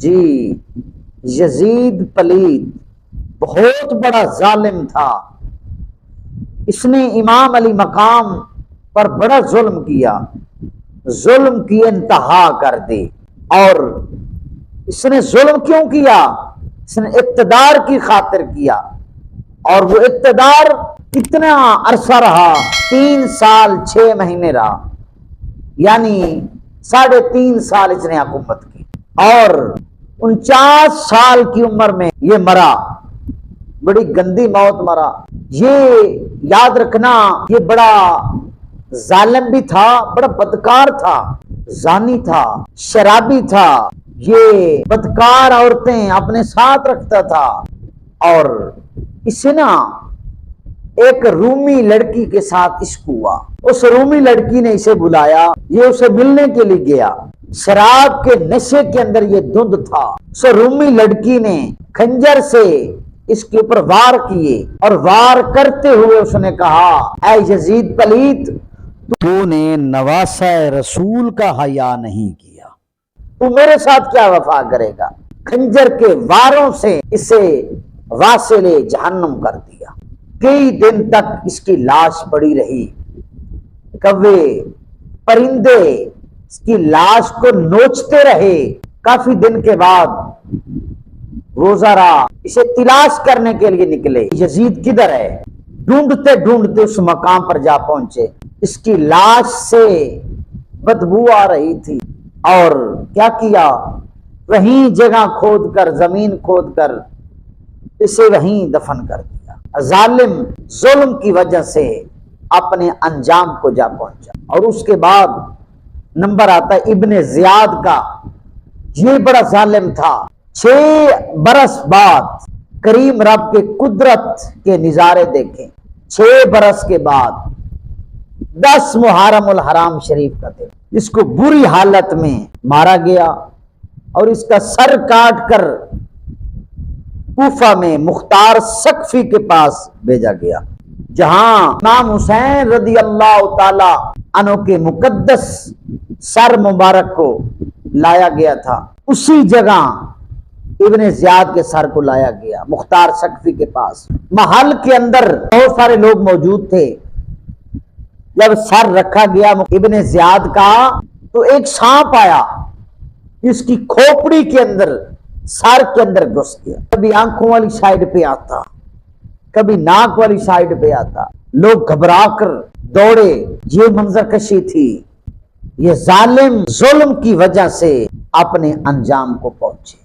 جی یزید پلید بہت بڑا ظالم تھا، اس نے امام علی مقام پر بڑا ظلم کیا، ظلم کی انتہا کر دی۔ اور اس نے ظلم کیوں کیا؟ اس نے اقتدار کی خاطر کیا، اور وہ اقتدار کتنا عرصہ رہا؟ 3 سال 6 مہینے رہا، یعنی 3.5 سال اس نے حکومت کی، اور 49 سال کی عمر میں یہ مرا، بڑی گندی موت مرا۔ یہ یاد رکھنا یہ بڑا ظالم بھی تھا، بڑا بدکار تھا، زانی تھا، شرابی تھا، یہ بدکار عورتیں اپنے ساتھ رکھتا تھا۔ اور اسے نا ایک رومی لڑکی کے ساتھ عشق ہوا، اس رومی لڑکی نے اسے بلایا، یہ اسے ملنے کے لیے گیا، شراب کے نشے کے اندر یہ دھند تھا۔ اس رومی لڑکی نے خنجر سے اس کے اوپر وار کیے، اور وار کرتے ہوئے اس نے کہا، اے یزید پلید، تو نے نواسہ رسول کا حیا نہیں کیا، تو میرے ساتھ کیا وفا کرے گا؟ خنجر کے واروں سے اسے واصل جہنم کر دیا۔ کئی دن تک اس کی لاش پڑی رہی، کوے پرندے اس کی لاش کو نوچتے رہے۔ کافی دن کے بعد روزارہ اسے تلاش کرنے کے لیے نکلے، یزید کدھر ہے؟ ڈھونڈتے ڈھونڈتے اس مقام پر جا پہنچے، اس کی لاش سے بدبو آ رہی تھی، اور کیا کیا؟ وہیں جگہ کھود کر، زمین کھود کر اسے وہیں دفن کر دیا۔ ظالم ظلم کی وجہ سے اپنے انجام کو جا پہنچا۔ اور اس کے بعد نمبر آتا ہے ابن زیاد کا، یہ بڑا ظالم تھا۔ 6 برس بعد کریم رب کے قدرت کے نظارے دیکھیں، 6 برس کے بعد 10 محرم الحرام شریف کا دن، اس کو بری حالت میں مارا گیا، اور اس کا سر کاٹ کر کوفہ میں مختار سقفی کے پاس بھیجا گیا، جہاں امام حسین رضی اللہ تعالی عنہ کے مقدس سر مبارک کو لایا گیا تھا، اسی جگہ ابن زیاد کے سر کو لایا گیا مختار سقفی کے پاس۔ محل کے اندر بہت سارے لوگ موجود تھے۔ جب سر رکھا گیا ابن زیاد کا، تو ایک سانپ آیا، اس کی کھوپڑی کے اندر، سر کے اندر گھس گیا۔ کبھی آنکھوں والی سائیڈ پہ آتا، کبھی ناک والی سائیڈ پہ آتا، لوگ گھبرا کر دوڑے۔ یہ منظر کشی تھی، یہ ظالم ظلم کی وجہ سے اپنے انجام کو پہنچے۔